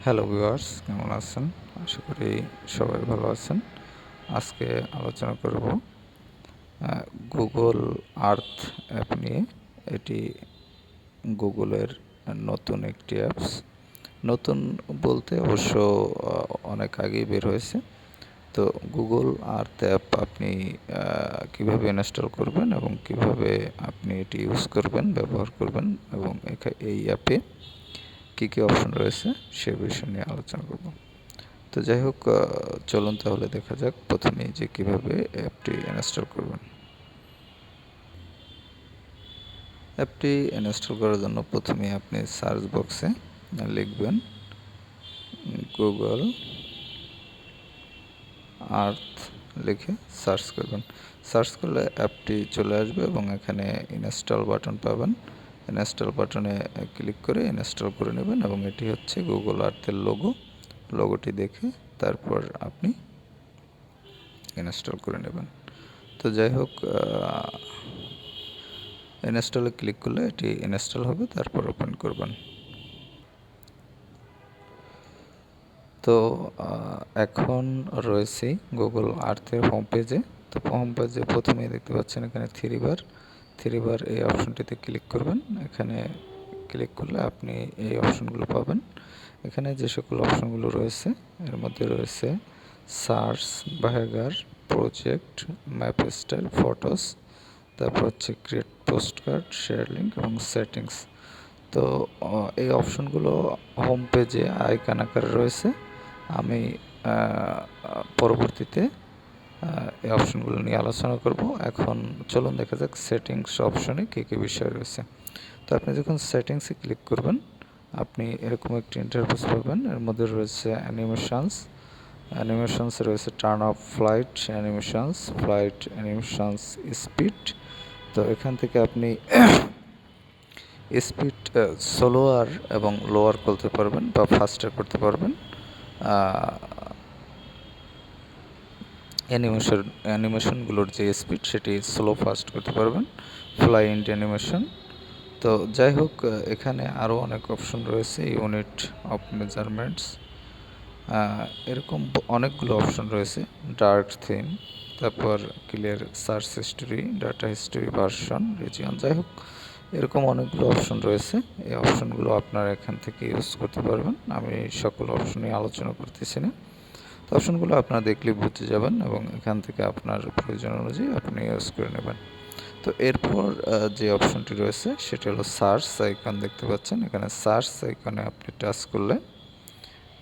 Hello viewers, কেমন আছেন? আশা করি সবাই ভালো আছেন। আজকে আলোচনা করব গুগল আর্থ অ্যাপ নিয়ে। এটি গুগলের নতুন একটি অ্যাপস। নতুন বলতে অবশ্য অনেক আগেই বের হয়েছে। তো গুগল আর্থ অ্যাপ আপনি কিভাবে ইনস্টল করবেন এবং কিভাবে আপনি এটি ইউজ করবেন, ব্যবহার করবেন এবং এই অ্যাপে কী কী অপশন রয়েছে সে বিষয় নিয়ে আলোচনা করব। তো যাই হোক, চলুন তাহলে দেখা যাক প্রথমেই যে কিভাবে অ্যাপটি ইনস্টল করবেন। অ্যাপটি ইনস্টল করার জন্য প্রথমে আপনি সার্চ বক্সে লিখবেন গুগল আর্থ, লিখে সার্চ করবেন। সার্চ করলে অ্যাপটি চলে আসবে এবং এখানে ইনস্টল বাটন পাবেন। ইনস্টল বাটনে ক্লিক করে ইনস্টল করে নেবেন এবং এটি হচ্ছে গুগল আর্থের লোগোটি দেখে তারপর আপনি ইনস্টল করে নেবেন। তো যাই হোক, ইনস্টলে ক্লিক করলে এটি ইনস্টল হবে, তারপর ওপেন করবেন। তো এখন রয়েছি গুগল আর্থের হোম পেজে। তো হোম পেজে প্রথমেই দেখতে পাচ্ছেন এখানে থ্রি বার এই অপশনটিতে ক্লিক করবেন। এখানে ক্লিক করলে আপনি এই অপশনগুলো পাবেন। এখানে যে সকল অপশনগুলো রয়েছে এর মধ্যে রয়েছে search, burger, project, map style, photos, তারপর হচ্ছে ক্রিয়েট পোস্টকার্ড, শেয়ার লিঙ্ক এবং সেটিংস। তো এই অপশনগুলো হোম পেজে আইকন আকারে রয়েছে। আমি পরবর্তীতে এই অপশনগুলো নিয়ে আলোচনা করব। এখন চলুন দেখা যাক সেটিংস অপশনে কী কী বিষয় রয়েছে। তো আপনি যখন সেটিংসে ক্লিক করবেন আপনি এরকম একটি ইন্টারফেস পাবেন। এর মধ্যে রয়েছে অ্যানিমেশনস রয়েছে turn off flight animations, speed. তো এখান থেকে আপনি স্পিড স্লোয়ার এবং লোয়ার করতে পারবেন বা ফাস্টার করতে পারবেন। অ্যানিমেশনগুলোর যে স্পিড সেটি স্লো ফাস্ট করতে পারবেন, ফ্লাই ইন্ট অ্যানিমেশন। তো যাই হোক, এখানে আরও অনেক অপশন রয়েছে, ইউনিট অফ মেজারমেন্টস, এরকম অনেকগুলো অপশন রয়েছে, ডার্ক থিম, তারপর clear search history, data history, version, region. যাই হোক, এরকম অনেকগুলো অপশন রয়েছে। এই অপশনগুলো আপনারা এখান থেকে ইউজ করতে পারবেন। আমি সকল অপশনই আলোচনা করতেছি না। তো অপশনগুলো আপনারা দেখলে বুঝতে যাবেন এবং এখান থেকে আপনার প্রয়োজন অনুযায়ী আপনি ইউজ করে নেবেন। তো এরপর যে অপশনটি রয়েছে সেটি হলো সার্চ আইকন। দেখতে পাচ্ছেন এখানে সার্চ আইকনে আপনি টাচ করলে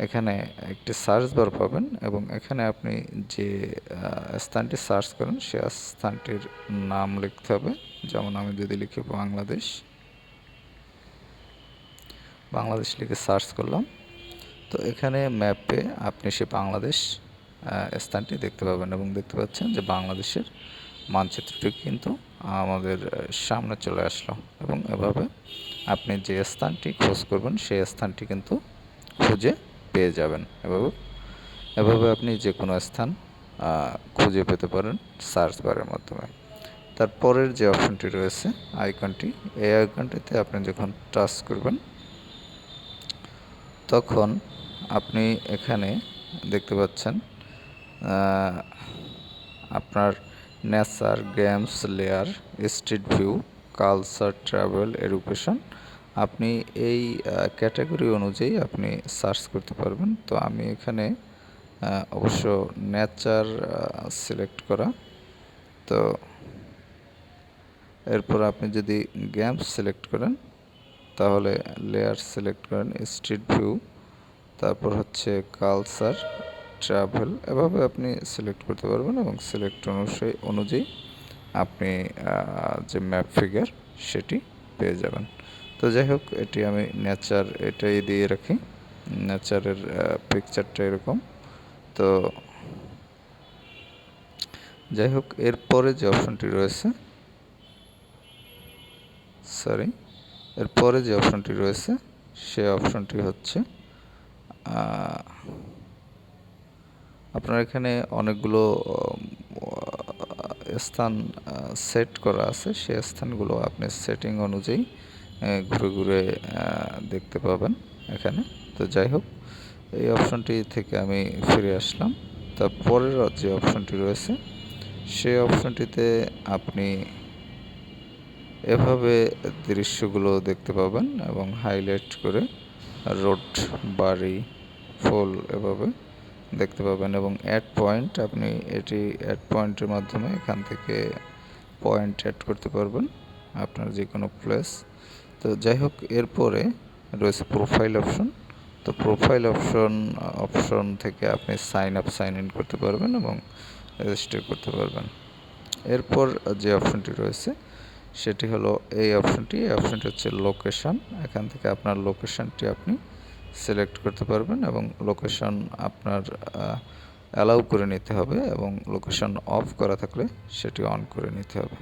এখানে একটি সার্চ বার পাবেন এবং এখানে আপনি যে স্থানটি সার্চ করেন সে স্থানটির নাম লিখতে হবে। যেমন আমি যদি লিখি বাংলাদেশ লিখে সার্চ করলাম, তো এখানে ম্যাপে আপনি সে বাংলাদেশ স্থানটি দেখতে পাবেন এবং দেখতে পাচ্ছেন যে বাংলাদেশের মানচিত্রটি কিন্তু আমাদের সামনে চলে আসলো এবং এভাবে আপনি যে স্থানটি খোঁজ করবেন সেই স্থানটি কিন্তু খুঁজে পেয়ে যাবেন। এভাবে আপনি যে কোনো স্থান খুঁজে পেতে পারেন সার্চ বারের মাধ্যমে। তারপরের যে অপশনটি রয়েছে আইকনটি, এই আইকনটিতে আপনি যখন টাচ করবেন তখন আপনি এখানে দেখতে পাচ্ছেন আপনার nature, games, layer, street view, culture, travel, education, আপনি এই ক্যাটাগরি অনুযায়ী আপনি সার্চ করতে পারবেন। তো আমি এখানে অবশ্য নেচার সিলেক্ট করা। তো এরপর আপনি যদি গেমস সিলেক্ট করেন তাহলে লেয়ার সিলেক্ট করেন, স্ট্রিট ভিউ, তারপর হচ্ছে কালচার, ট্রাভেল, এভাবে আপনি সিলেক্ট করতে পারবেন এবং সিলেক্ট অনুযায়ী আপনি যে ম্যাপ ফিগার সেটি পেয়ে যাবেন। তো যাই হোক, এটি আমি নেচার এটাই দিয়ে রাখি। নেচারের পিকচারটা এরকম। তো যাই হোক, এরপরে যে অপশনটি রয়েছে সে অপশনটি হচ্ছে আপনার এখানে অনেকগুলো স্থান সেট করা আছে। সেই স্থানগুলো আপনি সেটিং অনুযায়ী ঘুরে ঘুরে দেখতে পাবেন এখানে। তো যাই হোক, এই অপশনটি থেকে আমি ফিরে আসলাম। তারপরের যে অপশনটি রয়েছে সেই অপশনটিতে আপনি এভাবে দৃশ্যগুলো দেখতে পাবেন এবং হাইলাইট করে রোড, বাড়ি, ফুল এভাবে দেখতে পাবেন এবং অ্যাড পয়েন্ট, আপনি এটি অ্যাড পয়েন্টের মাধ্যমে এখান থেকে পয়েন্ট অ্যাড করতে পারবেন আপনার যে কোনো প্লেস। তো যাই হোক, এরপরে রয়েছে প্রোফাইল অপশন। তো প্রোফাইল অপশন থেকে আপনি সাইন আপ, সাইন ইন করতে পারবেন এবং রেজিস্টার করতে পারবেন। এরপর যে অপশনটি রয়েছে সেটি হলো এই অপশনটি হচ্ছে লোকেশন। এখান থেকে আপনার লোকেশনটি আপনি সিলেক্ট করতে পারবেন এবং লোকেশন আপনার অ্যালাউ করে নিতে হবে এবং লোকেশন অফ করা থাকলে সেটি অন করে নিতে হবে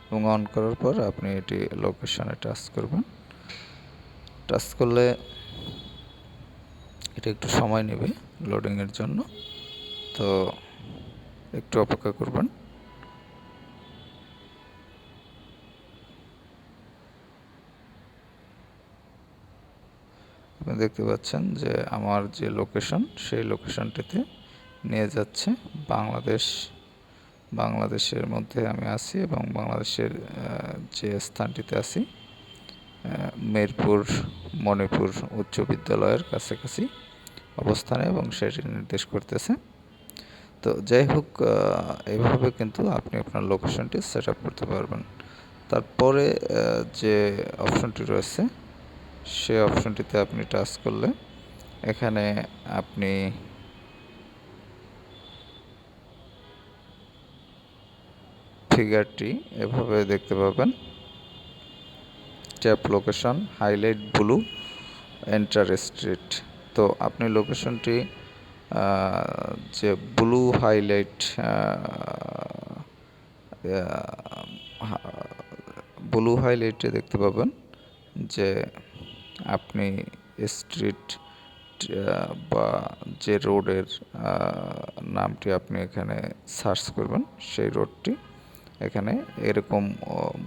এবং অন করার পর আপনি এটি লোকেশনে টাচ করবেন। টাচ করলে এটা একটু সময় নেবে লোডিংয়ের জন্য, তো একটু অপেক্ষা করবেন। আপনি দেখতে পাচ্ছেন যে আমার যে লোকেশন সেই লোকেশনটিতে নিয়ে যাচ্ছে। বাংলাদেশের মধ্যে আমি আছি এবং বাংলাদেশের যে স্থানটিতে আছি মিরপুর মণিপুর উচ্চ বিদ্যালয়ের কাছাকাছি অবস্থানে এবং সেটি নির্দেশ করতেছে। তো যাই হোক, এইভাবে কিন্তু আপনি আপনার লোকেশনটি সেট আপ করতে পারবেন। তারপরে যে অপশনটি রয়েছে সেই অপশনটিতে আপনি টাচ করলে এখানে আপনি ফিগারটি এভাবে দেখতে পাবেন। Tap location, highlight blue, enter street. তো আপনি লোকেশনটি যে ব্লু হাইলাইটে দেখতে পাবেন যে আপনি স্ট্রিট বা যে রোডের নামটি আপনি এখানে সার্চ করবেন সেই রোডটি এখানে এরকম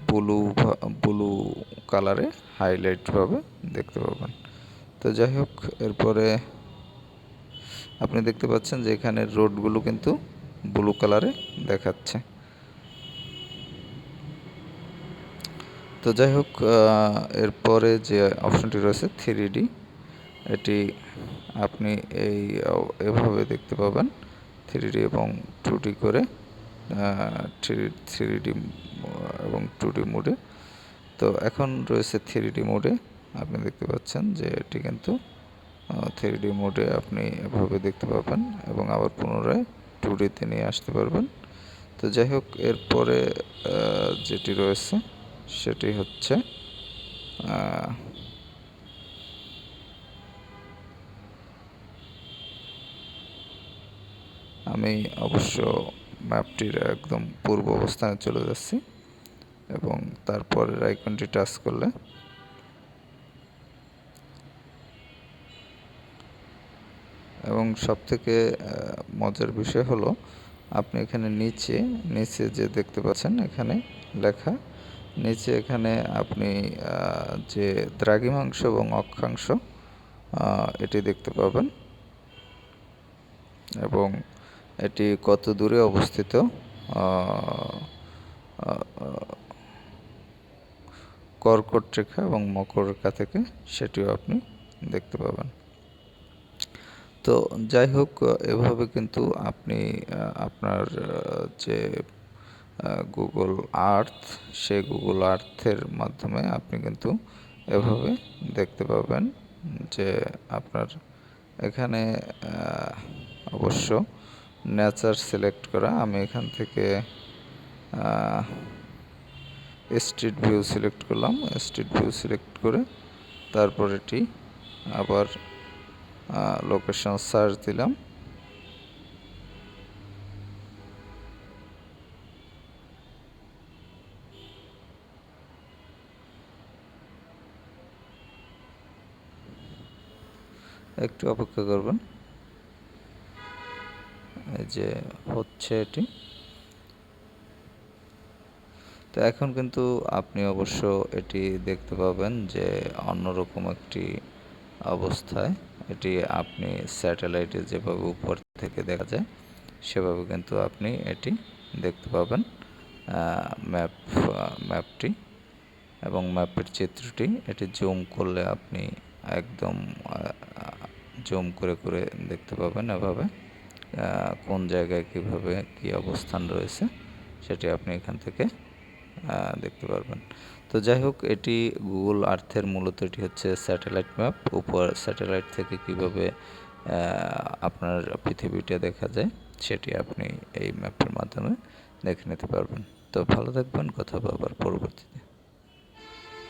ব্লু কালারে হাইলাইটভাবে দেখতে পাবেন। তো যাই হোক, এরপরে আপনি দেখতে পাচ্ছেন যে এখানে রোডগুলো কিন্তু ব্লু কালারে দেখাচ্ছে। তো যাই হোক, এরপরে যে অপশনটি রয়েছে 3D, এটি আপনি এভাবে দেখতে পাবেন 3D এবং 2D করে, 3D এবং 2D মোডে। তো এখন রয়েছে 3D মোডে। আপনি দেখতে পাচ্ছেন যে এটি কিন্তু 3D মোডে আপনি এভাবে দেখতে পাবেন এবং আবার পুনরায় 2Dতে নিয়ে আসতে পারবেন। তো যাই হোক, এরপরে যেটি রয়েছে সেটি হচ্ছে আমি অবশ্য ম্যাপটির একদম পূর্ব অবস্থানে চলে যাচ্ছি এবং তারপরের আইকনটি টাচ করলে এবং সবথেকে মজার বিষয় হলো আপনি এখানে নিচে যে দেখতে পাচ্ছেন এখানে লেখা, নিচে এখানে আপনি যে দ্রাঘিমাংশ এবং অক্ষাংশ এটি দেখতে পাবেন এবং এটি কত দূরে অবস্থিত কর্কট রেখা এবং মকর রেখা থেকে সেটিও আপনি দেখতে পাবেন। তো যাই হোক, এভাবে কিন্তু আপনি আপনার যে গুগল আর্থ, সেই গুগল আর্থের মাধ্যমে আপনি কিন্তু এভাবে দেখতে পাবেন যে আপনার এখানে অবশ্য নেচার সিলেক্ট করা। আমি এখান থেকে স্ট্রিট ভিউ সিলেক্ট করলাম। স্ট্রিট ভিউ সিলেক্ট করে তারপর এটি আবার লোকেশন সার্চ দিলাম। একটু অপেক্ষা করবেন, এই যে হচ্ছে এটি। তো এখন কিন্তু আপনি অবশ্য এটি দেখতে পাবেন যে অন্যরকম একটি অবস্থায় এটি আপনি স্যাটেলাইটে যেভাবে উপর থেকে দেখা যায় সেভাবে কিন্তু আপনি এটি দেখতে পাবেন। ম্যাপটি এবং ম্যাপের চিত্রটি এটি জুম করলে আপনি একদম জুম করে করে দেখতে পাবেন এভাবে কোন জায়গায় কীভাবে কী অবস্থান রয়েছে সেটি আপনি এখান থেকে দেখতে পারবেন। তো যাই হোক, এটি গুগল আর্থের মূলত এটি হচ্ছে স্যাটেলাইট ম্যাপ। উপর স্যাটেলাইট থেকে কীভাবে আপনার পৃথিবীটা দেখা যায় সেটি আপনি এই ম্যাপের মাধ্যমে দেখে নিতে পারবেন। তো ভালো থাকবেন, কথা হবে আবার পরবর্তীতে।